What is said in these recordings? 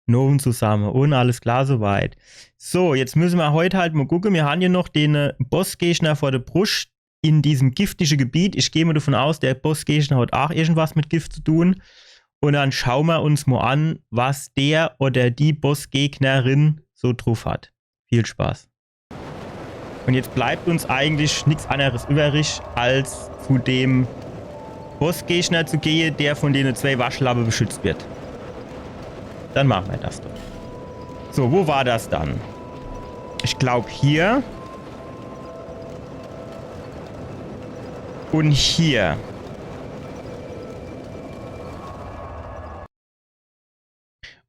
Noven zusammen. Und alles klar soweit. So, jetzt müssen wir heute halt mal gucken. Wir haben hier noch den Bossgegner vor der Brust in diesem giftigen Gebiet. Ich gehe mal davon aus, der Bossgegner hat auch irgendwas mit Gift zu tun. Und dann schauen wir uns mal an, was der oder die Bossgegnerin so drauf hat. Viel Spaß. Und jetzt bleibt uns eigentlich nichts anderes übrig, als zu dem Bossgegner zu gehen, der von den 2 Waschlappen beschützt wird. Dann machen wir das doch. So, wo war das dann? Ich glaube hier. Und hier.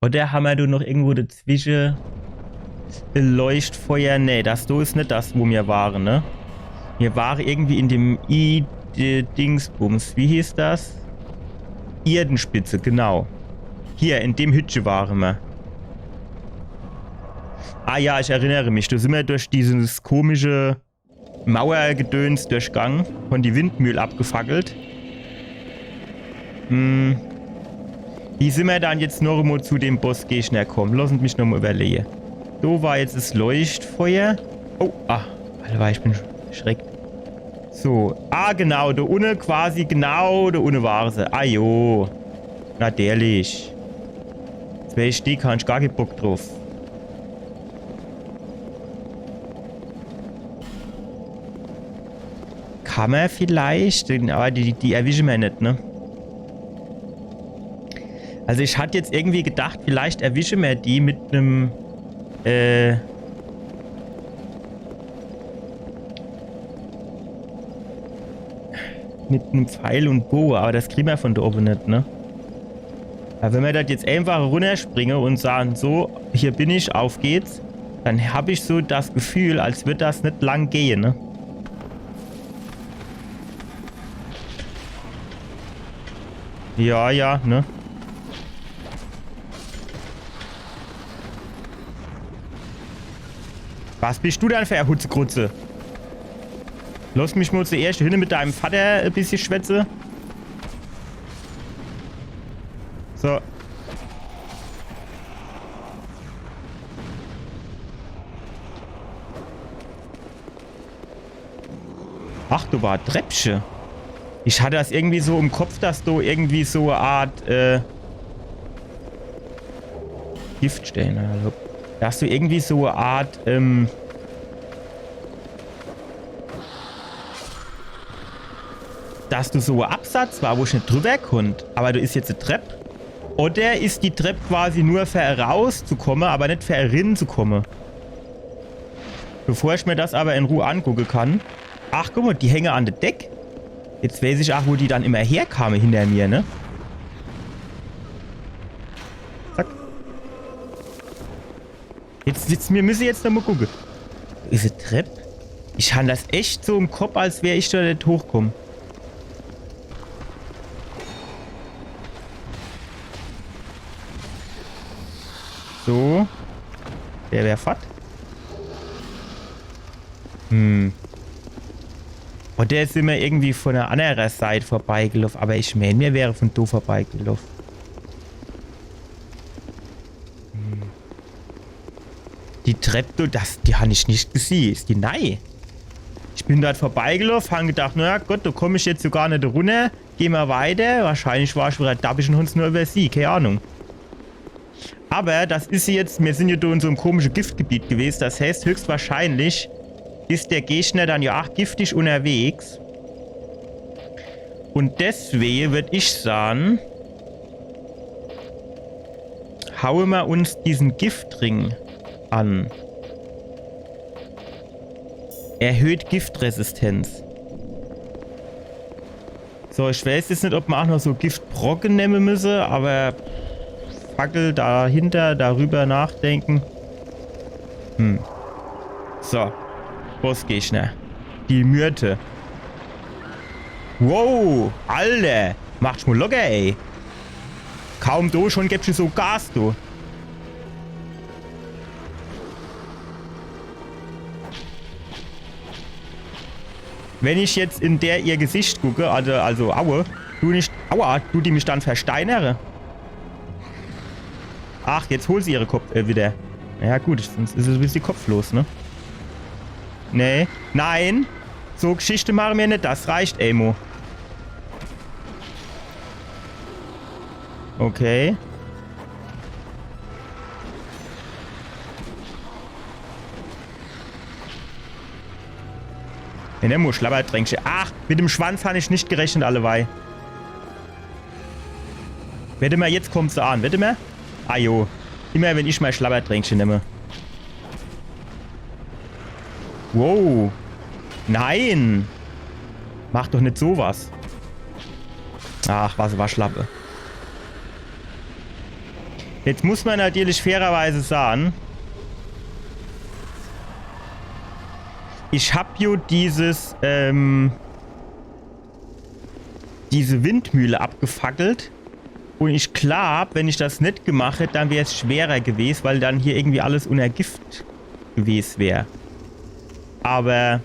Oder haben wir da noch irgendwo dazwischen Leuchtfeuer? Nee, das da ist nicht das, wo wir waren, ne? Wir waren irgendwie in dem Dingsbums. Wie hieß das? Erdenspitze, genau. Hier, in dem Hütche waren wir. Ah ja, ich erinnere mich. Da sind wir durch dieses komische Mauergedöns durchgegangen. Von die Windmühle abgefackelt. Wie sind wir dann jetzt noch mal zu dem Bossgegner kommen? Lass mich noch mal überlegen. So war jetzt das Leuchtfeuer. Oh, Alter, ich bin erschreckt. So, genau, da unten quasi, genau, da unten war sie. Ah jo. Natürlich. Jetzt wäre ich die, kann ich gar keinen Bock drauf. Kann man vielleicht, aber die erwischen wir nicht, ne? Also ich hatte jetzt irgendwie gedacht, vielleicht erwischen wir die mit einem, mit einem Pfeil und Bogen, aber das kriegen wir von da oben nicht, ne? Aber wenn wir das jetzt einfach runterspringen und sagen, so, hier bin ich, auf geht's, dann habe ich so das Gefühl, als würde das nicht lang gehen, ne? Ja, ja, ne? Was bist du denn für eine Hutzekrutze? Lass mich mal zuerst hin mit deinem Vater ein bisschen schwätze. So. Ach, du war Treppchen. Ich hatte das irgendwie so im Kopf, dass du irgendwie so eine Art, Giftstellen, also. Dass du irgendwie so eine Art, dass du so ein Absatz war, wo ich nicht drüber konnte. Aber du ist jetzt eine Treppe. Oder ist die Treppe quasi nur für rauszukommen, aber nicht für rinnen zu kommen? Bevor ich mir das aber in Ruhe angucken kann. Ach, guck mal, die hängen an der Deck. Jetzt weiß ich auch, wo die dann immer herkamen hinter mir, ne? Zack. Wir müssen jetzt noch mal gucken. Ist eine Treppe? Ich habe das echt so im Kopf, als wäre ich da nicht hochkommen. So. Der wäre fett. Und der ist immer irgendwie von der anderen Seite vorbeigelaufen. Aber ich meine, mir wäre von da vorbeigelaufen. Die Treppe, die habe ich nicht gesehen. Ist die neu? Ich bin dort vorbeigelaufen, habe gedacht, naja Gott, da komme ich jetzt so gar nicht runter. Geh mal weiter. Wahrscheinlich war ich wieder dappisch und uns nur über sie. Keine Ahnung. Aber das ist jetzt, wir sind ja da in so einem komischen Giftgebiet gewesen. Das heißt, höchstwahrscheinlich ist der Gegner dann ja auch giftig unterwegs. Und deswegen würde ich sagen, hauen wir uns diesen Giftring an. Erhöht Giftresistenz. So, ich weiß jetzt nicht, ob wir auch noch so Giftbrocken nehmen müssen, aber Fackel dahinter, darüber nachdenken. So. Bossgegner. Die Myrte. Wow, Alter. Macht's mal locker, ey. Kaum do, schon gibt's so Gas, du. Wenn ich jetzt in der ihr Gesicht gucke, also aue, du die mich dann versteinere. Ach, jetzt holt sie ihre Kopf wieder. Ja gut, sonst ist es ein bisschen kopflos, ne? Nee. Nein. So Geschichte machen wir nicht. Das reicht, Amo. Okay. Ja, Amo, Schlabberdrängchen. Ach, mit dem Schwanz habe ich nicht gerechnet, allewei. Wette mal, jetzt kommt sie an. Wette mal. Ah jo. Immer wenn ich mein Schlabberdrängchen nehme. Wow. Nein. Mach doch nicht sowas. Ach, was war Schlappe. Jetzt muss man natürlich fairerweise sagen, ich habe ja diese Windmühle abgefackelt. Und ich glaube, wenn ich das nicht gemacht hätte, dann wäre es schwerer gewesen, weil dann hier irgendwie alles unter Gift gewesen wäre. Aber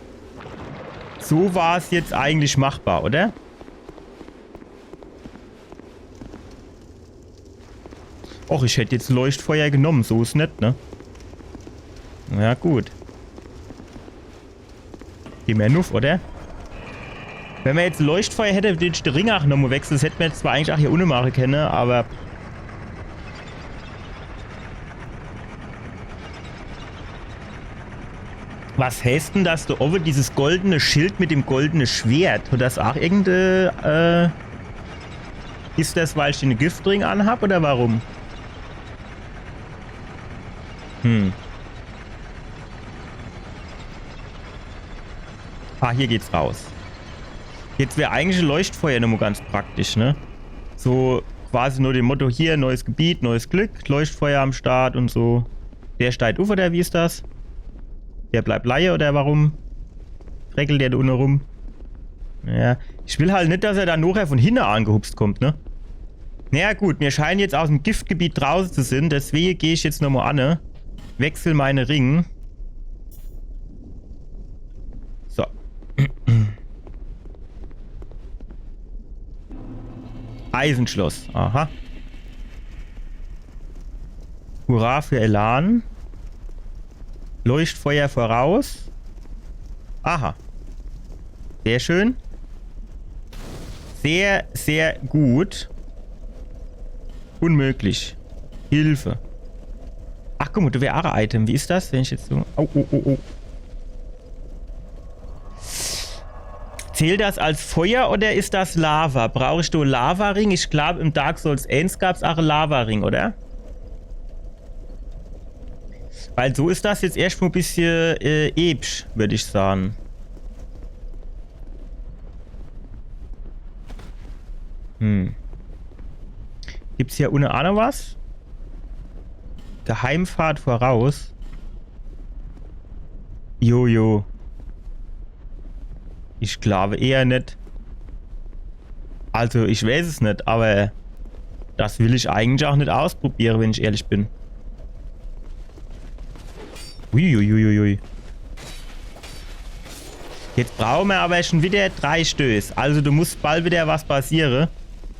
so war es jetzt eigentlich machbar, oder? Och, ich hätte jetzt Leuchtfeuer genommen, so ist nicht, ne? Ja, gut. Geh mir nuff, oder? Wenn man jetzt Leuchtfeuer hätte, würde ich den Ring auch nochmal wechseln. Das hätten wir jetzt zwar eigentlich auch hier ohne machen können, aber... Was heißt denn das da oben, dieses goldene Schild mit dem goldenen Schwert? Und das auch irgendeine, ist das, weil ich den Giftring anhab, oder warum? Ah, hier geht's raus. Jetzt wäre eigentlich ein Leuchtfeuer nochmal ganz praktisch, ne? So quasi nur dem Motto hier, neues Gebiet, neues Glück, Leuchtfeuer am Start und so. Der steigt auf, oder wie ist das? Der bleibt Laie, oder warum? Freckelt der da unten rum? Ja, ich will halt nicht, dass er dann nachher von hinten angehupst kommt, ne? Naja gut, wir scheinen jetzt aus dem Giftgebiet draußen zu sind, deswegen gehe ich jetzt nochmal an, ne? Wechsel meine Ringe. So. Eisenschloss. Aha. Hurra für Elan. Leuchtfeuer voraus. Aha. Sehr schön. Sehr, sehr gut. Unmöglich. Hilfe. Ach, guck mal, du wäre auch Item. Wie ist das, wenn ich jetzt so... Oh, oh, oh, oh. Zählt das als Feuer oder ist das Lava? Brauche ich da Lava-Ring? Ich glaube, im Dark Souls 1 gab es auch einen Lava-Ring, oder? Weil so ist das jetzt erstmal ein bisschen episch, würde ich sagen. Gibt's hier ohne Ahnung was? Geheimfahrt voraus. Jojo. Ich glaube eher nicht. Also, ich weiß es nicht, aber das will ich eigentlich auch nicht ausprobieren, wenn ich ehrlich bin. Uiuiuiui. Jetzt brauchen wir aber schon wieder 3 Stöße. Also, du musst bald wieder was passieren,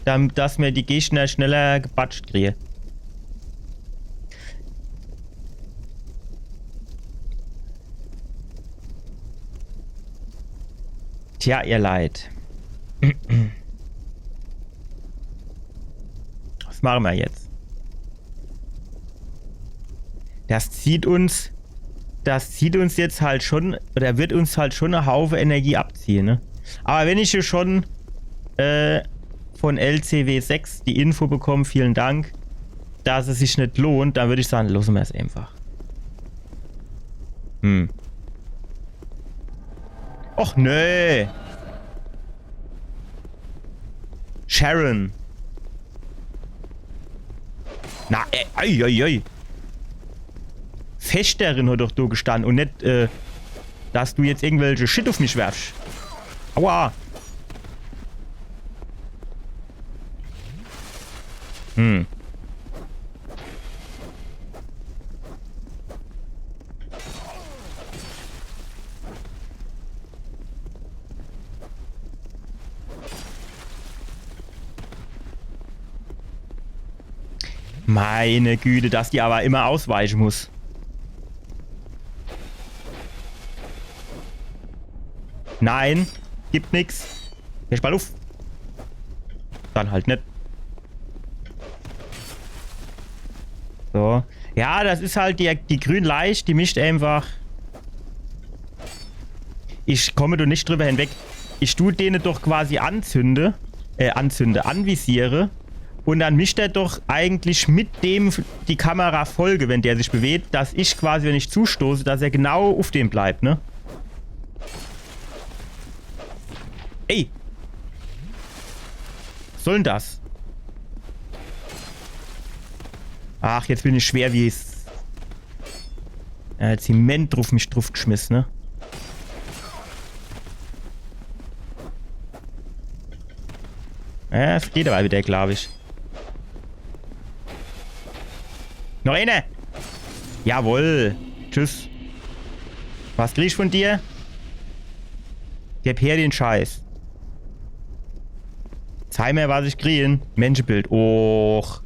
damit dass wir die Gegner schneller gebatscht kriegen. Tja, ihr Leid. Was machen wir jetzt? Das zieht uns jetzt halt schon, oder wird uns halt schon eine Haufe Energie abziehen, ne? Aber wenn ich hier schon von LCW 6 die Info bekomme, vielen Dank, dass es sich nicht lohnt, dann würde ich sagen, lassen wir es einfach. Och, nö. Sharon. Na, ey. Fechterin hat doch da gestanden und nicht, dass du jetzt irgendwelche Shit auf mich werfst. Aua. Meine Güte, dass die aber immer ausweichen muss. Nein, gibt nix. Geh mal auf. Dann halt nicht. So. Ja, das ist halt die grün leicht, die mischt einfach. Ich komme doch nicht drüber hinweg. Ich tue denen doch quasi anvisiere. Und dann mischt er doch eigentlich mit dem die Kamera folge, wenn der sich bewegt, dass ich quasi, wenn ich zustoße, dass er genau auf dem bleibt, ne? Ey! Was soll denn das? Ach, jetzt bin ich schwer wie es. Zement drauf mich drauf geschmissen, ne? Ja, es geht aber wieder, glaube ich. Noch eine! Jawohl! Tschüss. Was krieg ich von dir? Gib her den Scheiß. Zeig mir, was ich kriege. Menschenbild. Och.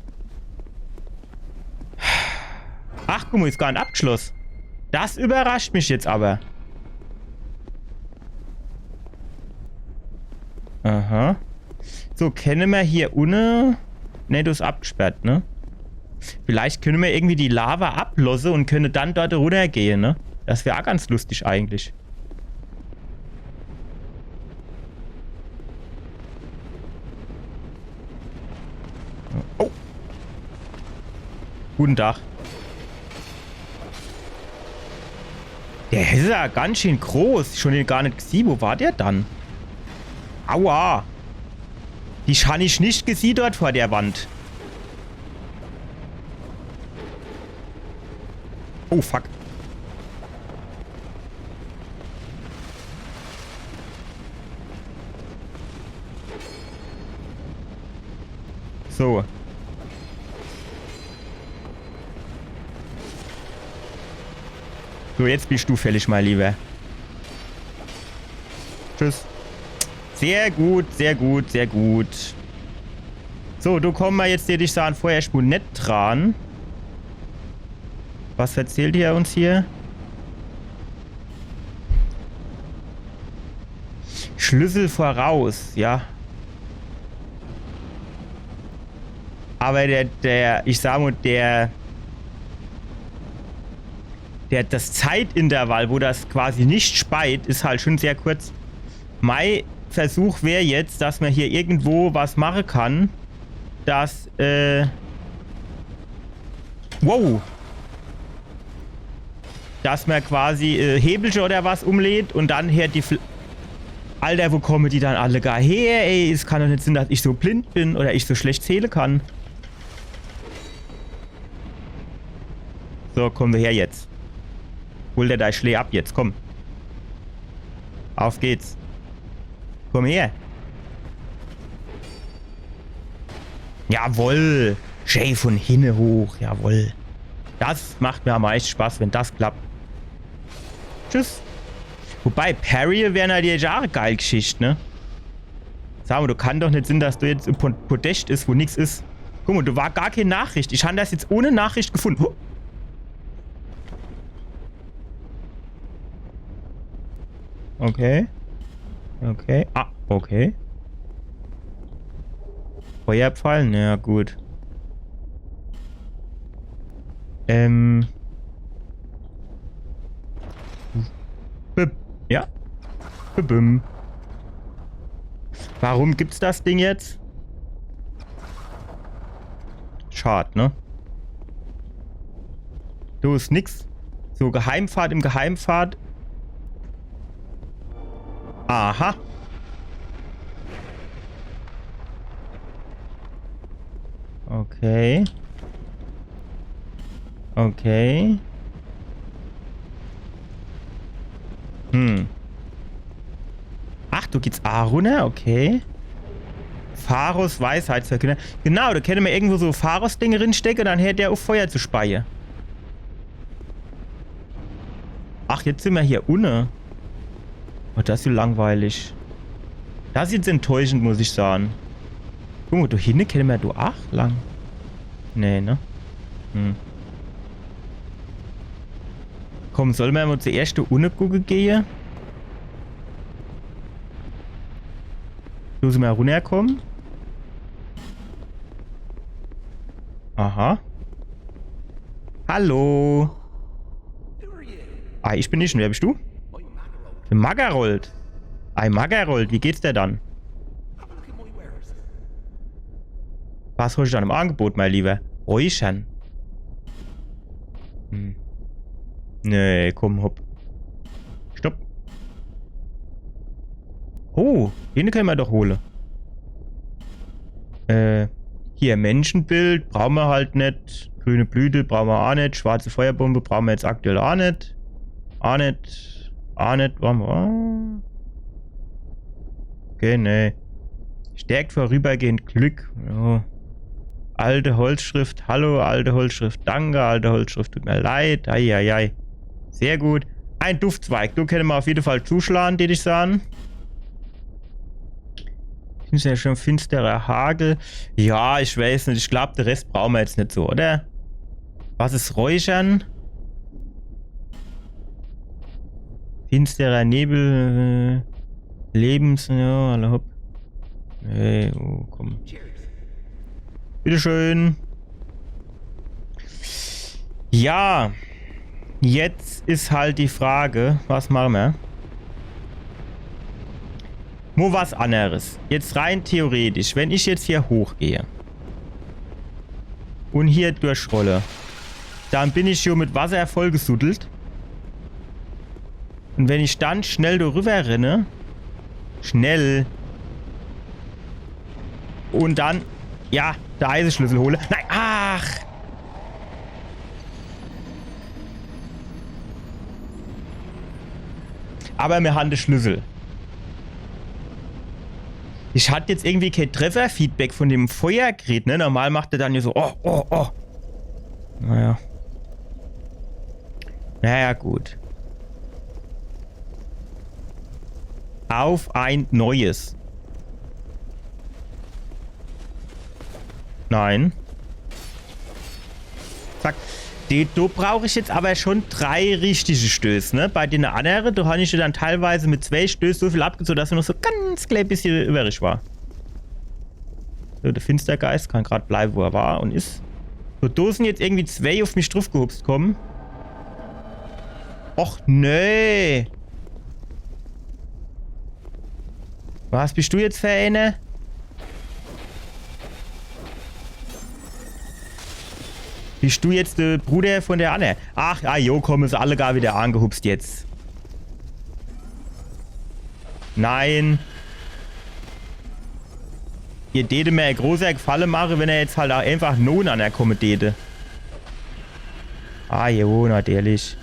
Ach, guck mal, ist gar ein Abschluss. Das überrascht mich jetzt aber. Aha. So, kennen wir hier ohne... Ne, du ist abgesperrt, ne? Vielleicht können wir irgendwie die Lava ablossen und können dann dort runtergehen, ne? Das wäre auch ganz lustig eigentlich. Oh. Guten Tag. Der ist ja ganz schön groß. Schon den gar nicht gesehen. Wo war der dann? Aua. Die habe ich nicht gesehen dort vor der Wand. Oh, fuck. So. So, jetzt bist du fällig, mein Lieber. Tschüss. Sehr gut, sehr gut, sehr gut. So, du komm mal jetzt, dir dich da an Feuerspur nicht dran. Was erzählt ihr uns hier? Schlüssel voraus, ja. Aber ich sag mal, das Zeitintervall, wo das quasi nicht speit, ist halt schon sehr kurz. Mein Versuch wäre jetzt, dass man hier irgendwo was machen kann, dass, wow. Dass man quasi Hebelchen oder was umlädt und dann her die... Alter, wo kommen die dann alle gar her, ey? Es kann doch nicht sein, dass ich so blind bin oder ich so schlecht zählen kann. So, kommen wir her jetzt. Hol dir dein Schlee ab jetzt, komm. Auf geht's. Komm her. Jawohl. Jay von hinne hoch, jawohl. Das macht mir am meisten Spaß, wenn das klappt. Tschüss. Wobei, Parry wäre natürlich auch eine geile Geschichte, ne? Sag mal, du kannst doch nicht sein, dass du jetzt im Podest ist, wo nichts ist. Guck mal, du war gar keine Nachricht. Ich habe das jetzt ohne Nachricht gefunden. Oh. Okay. Okay. Ah, okay. Feuerpfeil? Ja, gut. Ja. Bim. Warum gibt's das Ding jetzt? Schade, ne? Du ist nix. So, Geheimfahrt im Geheimfahrt. Aha. Okay. Okay. Ach, du geht's A runter? Okay. Pharos Weisheitsverkünder. Genau, da können wir irgendwo so Pharos-Dinge drinstecken, dann hätte er auf Feuer zu speien. Ach, jetzt sind wir hier unten. Oh, das ist so langweilig. Das ist jetzt enttäuschend, muss ich sagen. Guck mal, da hinten können wir auch lang. Nee, ne? Komm, sollen wir mal zuerst da unten gucken gehen? Müssen wir runterkommen? Aha. Hallo. Ah, ich bin nicht. Wer bist du? Magarold. Ei, Magarold, wie geht's dir dann? Was hast du dann im Angebot, mein Lieber? Räuchern. Nee, komm, hopp. Stopp. Oh, den können wir doch holen. Hier, Menschenbild brauchen wir halt nicht. Grüne Blüte brauchen wir auch nicht. Schwarze Feuerbombe brauchen wir jetzt aktuell auch nicht. Auch nicht. Auch nicht. Brauchen wir. Okay, nee. Stärkt vorübergehend Glück. Ja. Alte Holzschrift. Hallo, alte Holzschrift. Danke, alte Holzschrift. Tut mir leid. Eieiei. Sehr gut. Ein Duftzweig. Du können wir auf jeden Fall zuschlagen, die dich sagen. Ist ja schon finsterer Hagel. Ja, ich weiß nicht. Ich glaube, den Rest brauchen wir jetzt nicht so, oder? Was ist Räuchern? Finsterer Nebel. Lebens... Ja, alle hopp. Hey, oh, komm. Bitteschön. Ja. Jetzt ist halt die Frage, was machen wir? Nur was anderes. Jetzt rein theoretisch, wenn ich jetzt hier hochgehe und hier durchrolle, dann bin ich hier mit Wasser vollgesuddelt. Und wenn ich dann schnell darüber renne, schnell, und dann, ja, der Eisenschlüssel hole. Nein, ach! Aber wir haben den Schlüssel. Ich hatte jetzt irgendwie kein Trefferfeedback von dem Feuergerät, ne? Normal macht er dann hier so, oh, oh, oh. Naja. Naja, gut. Auf ein neues. Nein. Zack. Da brauche ich jetzt aber schon 3 richtige Stöße, ne? Bei den anderen, da habe ich dann teilweise mit 2 Stößen so viel abgezogen, dass er noch so ganz klein bisschen übrig war. So, der Finstergeist kann gerade bleiben, wo er war und ist. So, da sind jetzt irgendwie 2 auf mich drauf gehupst kommen. Och, nee. Was bist du jetzt für eine? Bist du jetzt der Bruder von der Anne? Ach, ah, jo, kommen sie alle gar wieder angehupst jetzt. Nein. Ihr täte mir ein großer Gefallen machen, wenn er jetzt halt auch einfach nun anerkommen täte. Ah, jo, natürlich.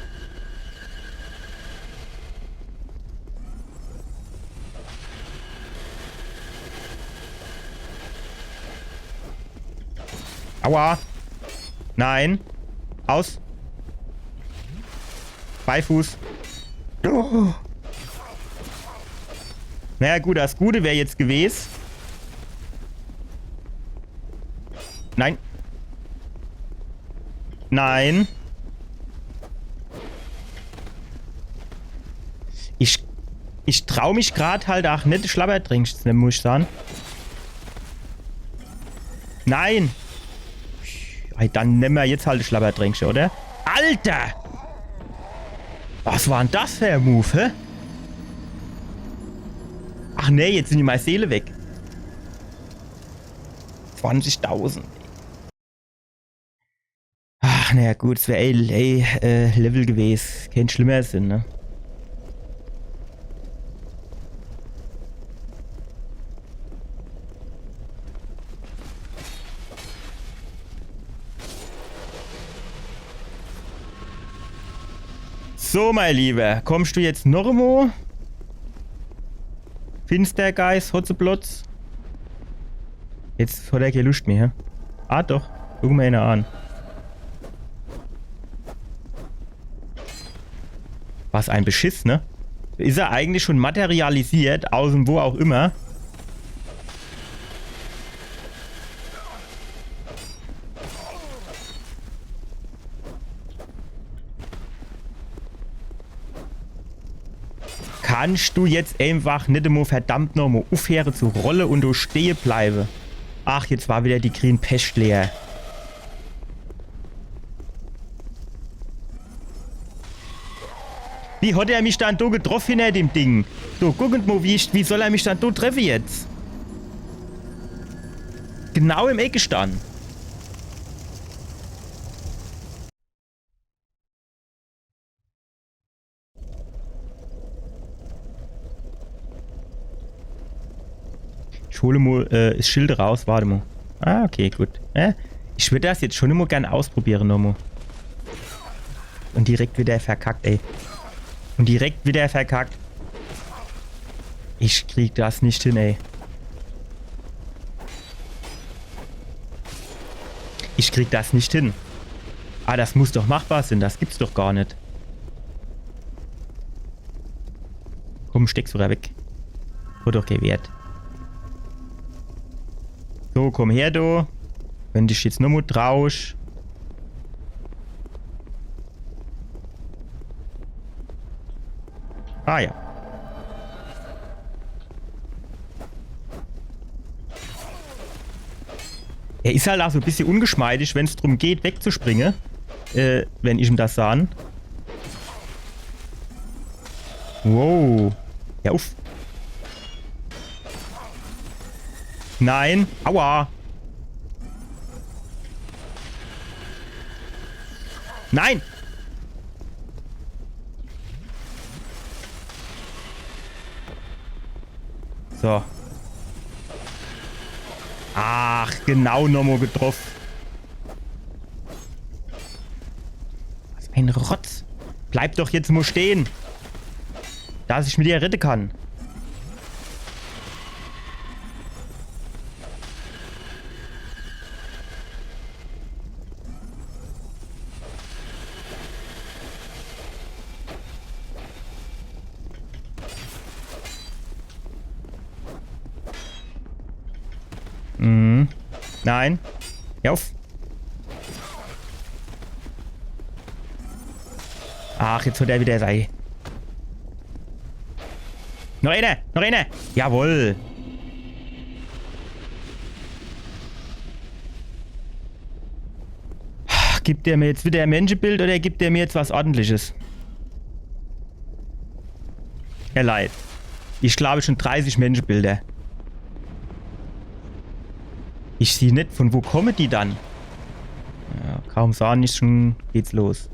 Aua. Nein. Aus. Beifuß. Oh. Naja gut, das Gute wäre jetzt gewesen. Nein. Nein. Ich traue mich gerade halt auch nicht Schlabbertrinkst, muss ich sagen. Nein. Dann nehmen wir jetzt halt Schlabbertrinkst, oder? Alter! Was war denn das für ein Move, hä? Ach nee, jetzt sind die meine Seele weg. 20.000. Ach, naja, gut, es wäre Level gewesen. Kein schlimmer Sinn, ne? So, mein Lieber, kommst du jetzt noch einmal? Finstergeist, Hotzeplotz. Jetzt hat er keine Lust mehr, hä? Ah, doch. Guck mal ihn an. Was ein Beschiss, ne? Ist er eigentlich schon materialisiert, aus dem wo auch immer? Kannst du jetzt einfach nicht einmal verdammt nochmal aufhören zu rollen und du stehen bleiben? Ach, jetzt war wieder die Green Pest leer. Wie hat er mich dann da getroffen hinter dem Ding? So, guckend mal, wie soll er mich dann da treffen jetzt? Genau im Ecke stand. Ich hole mal das Schild raus, warte mal. Ah, okay, gut. Ich würde das jetzt schon immer gerne ausprobieren nochmal. Und direkt wieder verkackt, ey. Und direkt wieder verkackt. Ich krieg das nicht hin, ey. Ich krieg das nicht hin. Ah, das muss doch machbar sein. Das gibt's doch gar nicht. Komm, steck's wieder weg. Wird doch gewährt. So, komm her, du. Wenn dich jetzt nur mal trausch. Ah ja. Er ist halt auch so ein bisschen ungeschmeidig, wenn es darum geht, wegzuspringen. Wenn ich ihm das sah. Wow. Ja, uff. Nein. Aua. Nein. So. Ach, genau nochmal getroffen. Was ein Rotz. Bleib doch jetzt mal stehen. Dass ich mit dir retten kann. Mhm. Nein. Hör auf. Ach, jetzt wird er wieder sein. Noch eine! Noch eine! Jawohl! Gibt der mir jetzt wieder ein Menschenbild oder gibt der mir jetzt was Ordentliches? Er leid. Ich glaube schon 30 Menschenbilder. Ich sehe nicht, von wo kommen die dann? Ja, kaum sahen nicht, schon geht's los.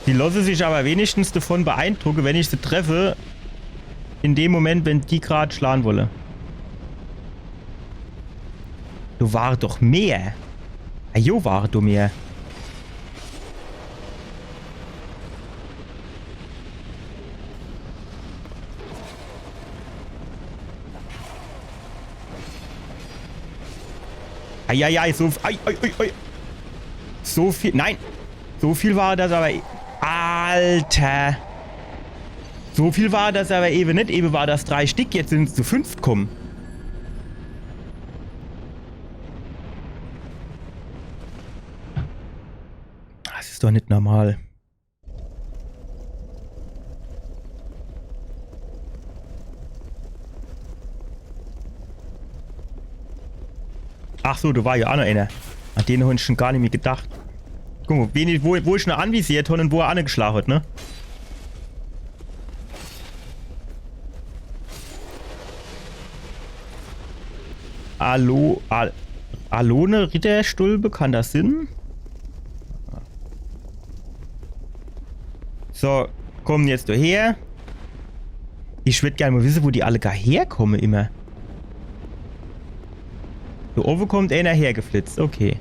Die lassen sich aber wenigstens davon beeindrucken, wenn ich sie treffe, in dem Moment, wenn die gerade schlagen wolle. Du war doch mehr. Ajo, war du mehr. Eieiei, so... So viel... Nein! So viel war das aber... Alter! So viel war das aber eben nicht. Eben war das 3 Stück, jetzt sind es zu 5 gekommen. Das ist doch nicht normal. Ach so, du war ja auch noch einer. An den habe ich schon gar nicht mehr gedacht. Guck mal, wo ich noch anvisiert habe und wo er angeschlagen hat, ne? Alone Ritterstulbe, kann das Sinn? So, komm jetzt her. Ich würde gerne mal wissen, wo die alle gar herkommen immer. Da oben kommt einer hergeflitzt, okay.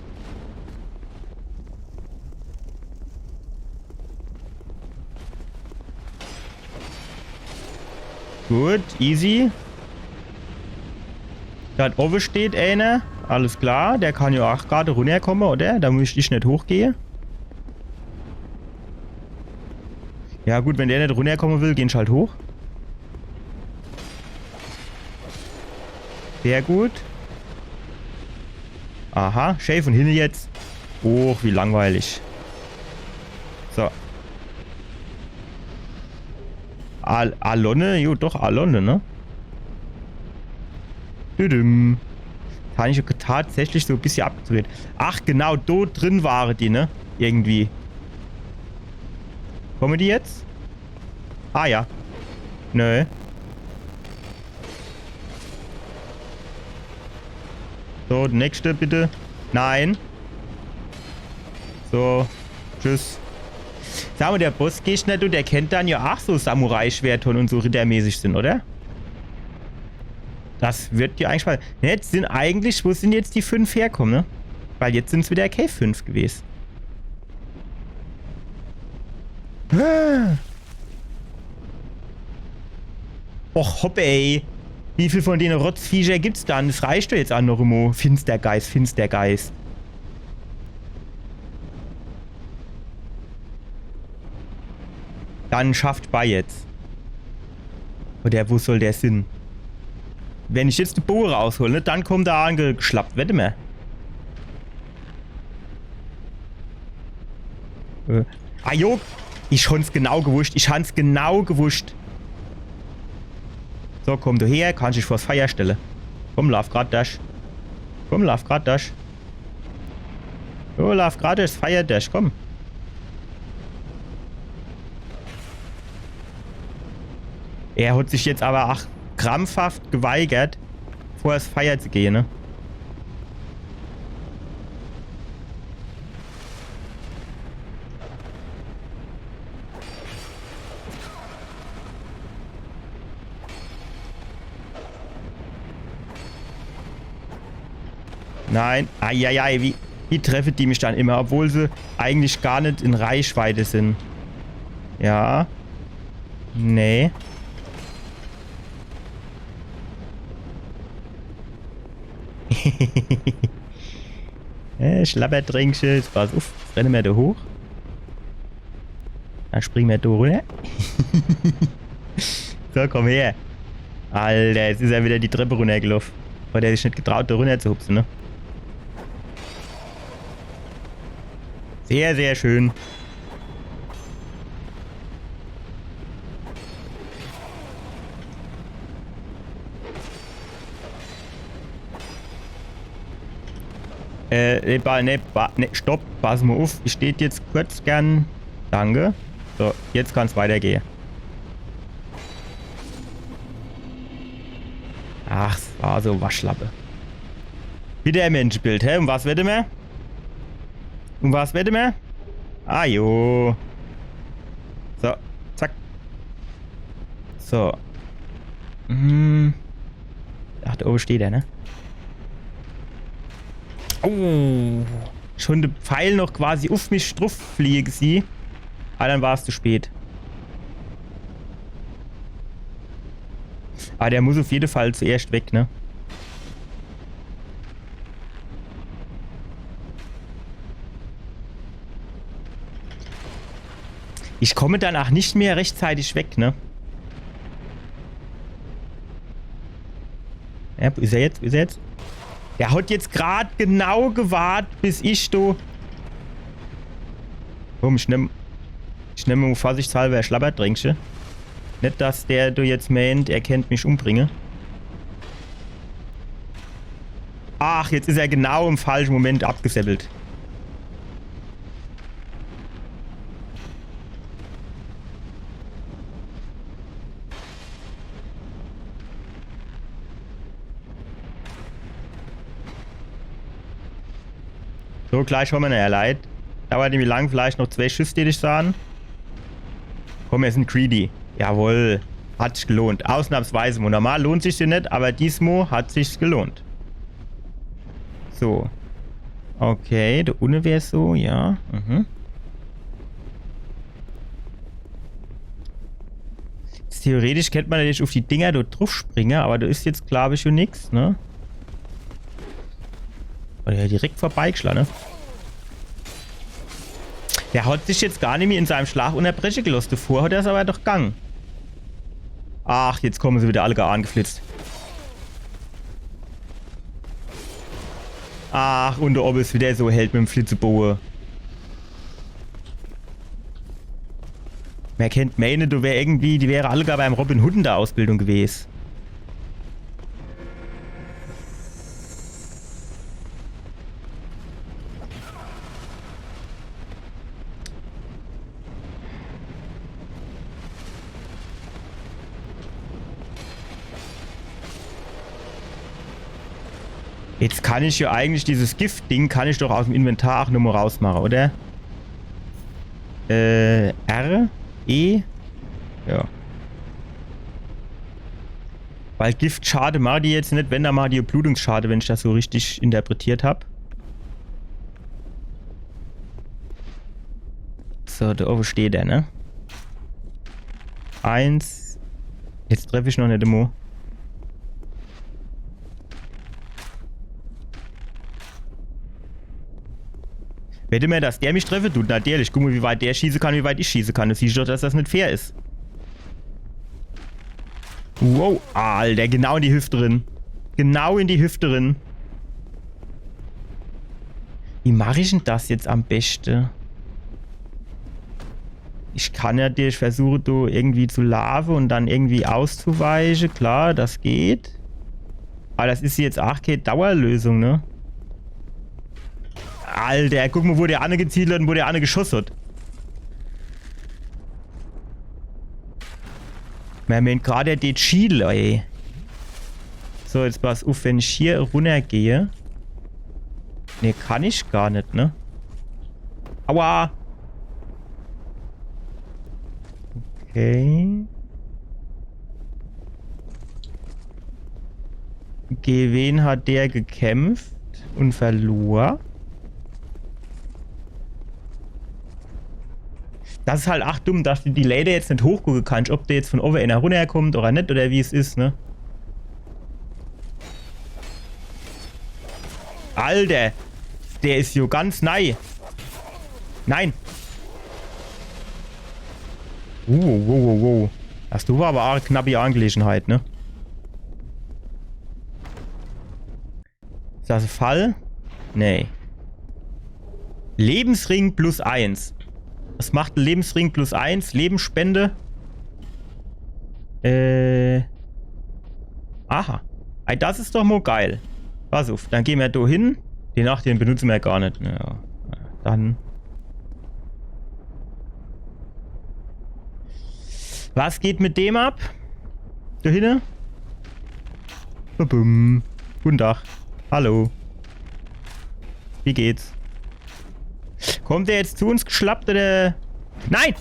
Gut, easy. Da oben steht einer. Alles klar, der kann ja auch gerade runterkommen, oder? Da muss ich nicht hochgehen. Ja gut, wenn der nicht runterkommen will, gehen ich halt hoch. Sehr gut. Aha, Chef von hinten jetzt. Oh, wie langweilig. So. Alonne? Jo, doch, Alonne, ne? Düdüm. Habe ich tatsächlich so ein bisschen abgedreht. Ach, genau, dort drin waren die, ne? Irgendwie. Kommen die jetzt? Ah, ja. Nö. So, nächste bitte. Nein. So. Tschüss. Sag mal, der Bossgegner, der kennt dann ja auch so Samurai-Schwerter und so rittermäßig sind, oder? Das wird dir eigentlich mal. Jetzt sind eigentlich, wo sind jetzt die 5 herkommen, ne? Weil jetzt sind es wieder Cave 5 gewesen. Och, hopp, ey. Wie viel von denen Rotzviecher gibt's dann? Das reicht doch jetzt an, Norimo. Finstergeist, Finstergeist. Dann schafft bei jetzt. Oder wo soll der Sinn? Wenn ich jetzt die Bohre raushole, ne, dann kommt er angeschlappt. Wette mal. Ah, jo. Ich hab's genau gewusst. Ich hab's genau gewusst. So, komm du her. Kannst dich vors Feuer stellen. Komm, lauf grad dash. Komm, lauf grad dash. So, lauf grad das Feuer dash. Komm. Er hat sich jetzt aber auch krampfhaft geweigert, vor das Feuer zu gehen, ne? Nein. Eieiei, wie treffen die mich dann immer, obwohl sie eigentlich gar nicht in Reichweite sind. Ja. Nee. Schlappertrinkchen. Pass auf, rennen wir da hoch. Dann springen wir da runter. So, komm her. Alter, jetzt ist er wieder die Treppe runtergelaufen. Weil der sich nicht getraut, da runter zu hupsen, ne? Sehr, sehr schön. Stopp, pass mal auf. Ich stehe jetzt kurz gern. Danke. So, jetzt kann es weitergehen. Ach, es war so Waschlappe. Wieder ein Menschenbild, hä? Um was wette mehr? Um was wette mehr? Ah, jo. So, zack. So. Ach, da oben steht er, ne? Oh. Schon der Pfeil noch quasi auf mich drauf fliegen sie. Aber dann war es zu spät. Aber der muss auf jeden Fall zuerst weg, ne? Ich komme danach nicht mehr rechtzeitig weg, ne? Ja, ist er jetzt? Ist er jetzt? Der hat jetzt gerade genau gewartet, bis ich do. Komm, ich nehm vorsichtshalber ein Schlappertrinkchen. Nicht, dass der du jetzt meint, er kennt mich umbringe. Ach, jetzt ist er genau im falschen Moment abgesäppelt. So, gleich haben wir eine Erleid. Dauert nämlich lang, vielleicht noch 2 Schüsse, die dich sahen. Komm, wir sind greedy. Jawohl. Hat sich gelohnt. Ausnahmsweise. Normal lohnt sich nicht, aber diesmal hat sich gelohnt. So. Okay, der Unne wäre so, ja. Theoretisch könnte man natürlich auf die Dinger dort drauf springen, aber da ist jetzt, glaube ich, schon nichts, ne? Oder ja, direkt vorbeigeschlagen, ne? Der hat sich jetzt gar nicht mehr in seinem Schlag unterbrechen gelassen. Davor hat er es aber doch gegangen. Ach, jetzt kommen sie wieder alle gar angeflitzt. Ach, und der Ob ist wieder so hält mit dem Flitzeboe. Wer kennt meine, du wär irgendwie, die wäre alle gar beim Robin Hood in der Ausbildung gewesen. Jetzt kann ich ja eigentlich dieses Gift-Ding, kann ich doch aus dem Inventar auch nur mal rausmachen, oder? R? E? Ja. Weil Giftschade mache die jetzt nicht, wenn, dann mache die Blutungsschade, wenn ich das so richtig interpretiert habe. So, da oben steht er, ne? 1. Jetzt treffe ich noch eine Demo. Wette mir, dass der mich treffe? Du, natürlich. Guck mal, wie weit der schießen kann, wie weit ich schießen kann. Du siehst doch, dass das nicht fair ist. Wow, Alter, genau in die Hüfte drin. Genau in die Hüfte drin. Wie mache ich denn das jetzt am besten? Ich kann ja dir, ich versuche du irgendwie zu larven und dann irgendwie auszuweichen. Klar, das geht. Aber das ist jetzt auch keine Dauerlösung, ne? Alter, guck mal, wo der Anne gezielt hat und wo der Anne geschossen hat. Man meint gerade den Schiedel, ey. So, jetzt pass auf, wenn ich hier runtergehe. Ne, kann ich gar nicht, ne? Aua! Okay. Gegen wen hat der gekämpft und verlor? Das ist halt auch dumm, dass du die Leder jetzt nicht hochgucken kannst, ob der jetzt von oben einer runterkommt oder nicht, oder wie es ist, ne? Alter! Der ist jo ganz nei. Nein! Wow. Das war aber auch eine knappe Angelegenheit, ne? Ist das ein Fall? Nee. Lebensring plus 1. Was macht ein Lebensring plus 1? Lebensspende? Aha. Ey, das ist doch mal geil. Pass auf, dann gehen wir da hin. Den benutzen wir gar nicht. Ja, dann. Was geht mit dem ab? Da hinten? Bum. Guten Tag. Hallo. Wie geht's? Kommt der jetzt zu uns geschlappt oder? Nein!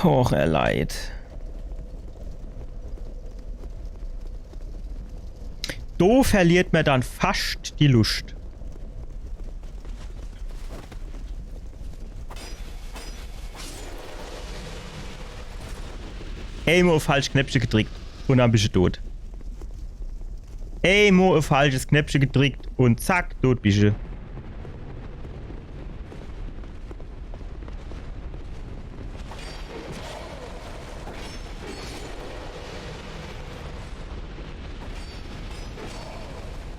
Och, er leid. Do verliert man dann fast die Lust. Einmal auf falsches Knöpfchen gedrückt und dann bist du tot. Einmal auf falsches Knöpfchen gedrückt und zack, tot bist du.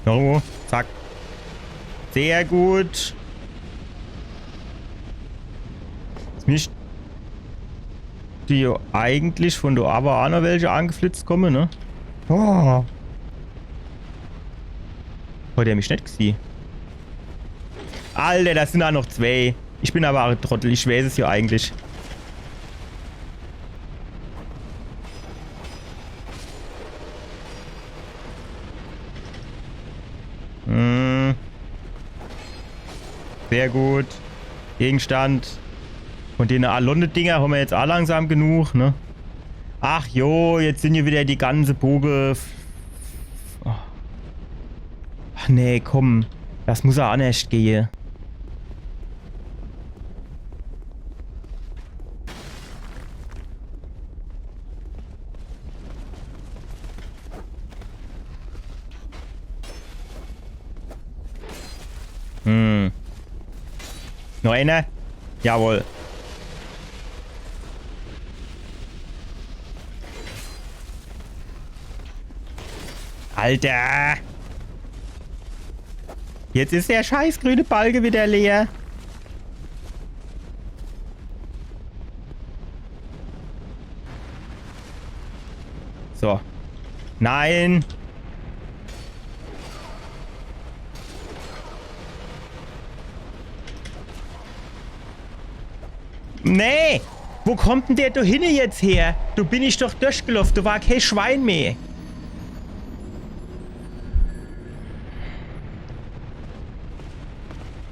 Nochmal, zack. Sehr gut. Jetzt müsste die eigentlich von der aber auch noch welche angeflitzt kommen, ne? Oh. Hat er mich nicht gesehen? Alter, das sind da noch 2. Ich bin aber auch ein Trottel, ich weiß es ja eigentlich. Sehr gut. Gegenstand. Und den Alonde-Dinger haben wir jetzt auch langsam genug, ne? Ach jo, jetzt sind hier wieder die ganze Boge. Oh. Ach nee, komm. Das muss er auch nicht gehen. Hm. Noch einer? Jawohl. Alter! Jetzt ist der scheiß grüne Balge wieder leer. So. Nein! Nee! Wo kommt denn der da hinten jetzt her? Du bin ich doch durchgelaufen, du war kein Schwein mehr.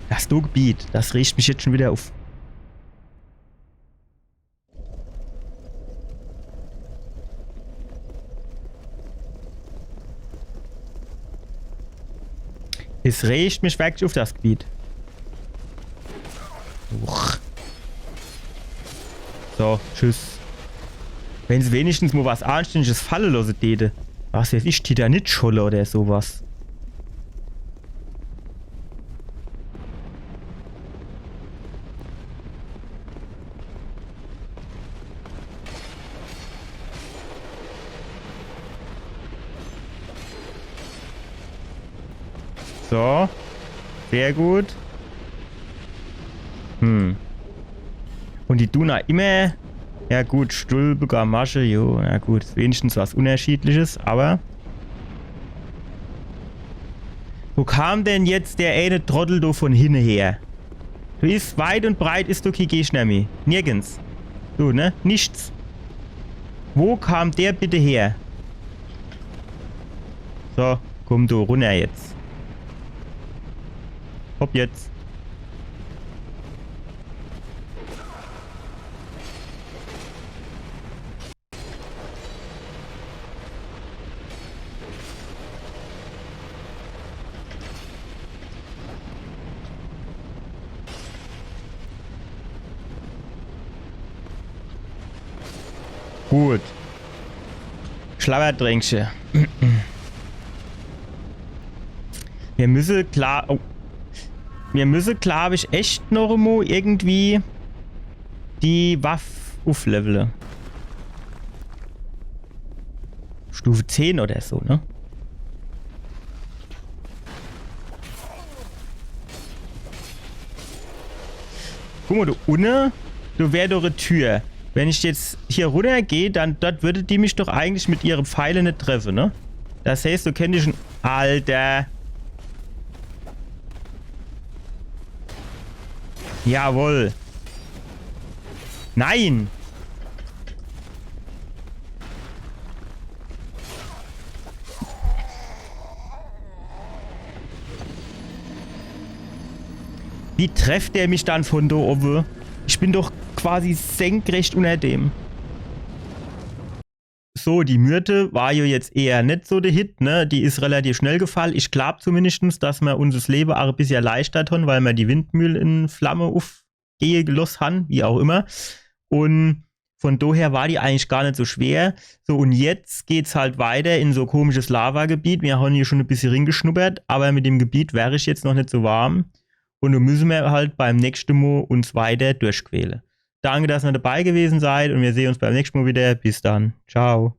Das du Gebiet, das riecht mich jetzt schon wieder auf. Es riecht mich wirklich auf das Gebiet. Uch. So, tschüss. Wenn sie wenigstens mal was Anständiges fallen lassen täte. Was weiß ich, Titanitscholle oder sowas. So. Sehr gut. Und die Duna immer... Ja gut, Stulpe, Masche, jo. Na gut, wenigstens was Unterschiedliches, aber... Wo kam denn jetzt der eine Trottel da von hinten her? Du ist weit und breit, ist du kein Gegner mehr. Nirgends. Du, ne? Nichts. Wo kam der bitte her? So, komm du runter jetzt. Hopp jetzt. Gut. Schlabberdrängsche. Wir müssen klar... Oh. Wir müssen, glaube ich, echt noch mal irgendwie die Waffe aufleveln. Stufe 10 oder so, ne? Guck mal, du unten, du wär doch eine Tür. Wenn ich jetzt hier runter gehe, dann dort würde die mich doch eigentlich mit ihren Pfeilen nicht treffen, ne? Das heißt, du kennst schon... Alter... Jawohl. Nein. Wie trefft der mich dann von da oben? Ich bin doch quasi senkrecht unter dem. So, die Myrte war ja jetzt eher nicht so der Hit, ne? Die ist relativ schnell gefallen. Ich glaube zumindest, dass wir unser Leben auch ein bisschen erleichtert haben, weil wir die Windmühle in Flamme aufgehen gelassen haben, wie auch immer. Und von daher war die eigentlich gar nicht so schwer. So, und jetzt geht's halt weiter in so komisches Lavagebiet. Wir haben hier schon ein bisschen ringeschnuppert, aber mit dem Gebiet wäre ich jetzt noch nicht so warm. Und dann müssen wir halt beim nächsten Mal uns weiter durchquälen. Danke, dass ihr dabei gewesen seid und wir sehen uns beim nächsten Mal wieder. Bis dann. Ciao.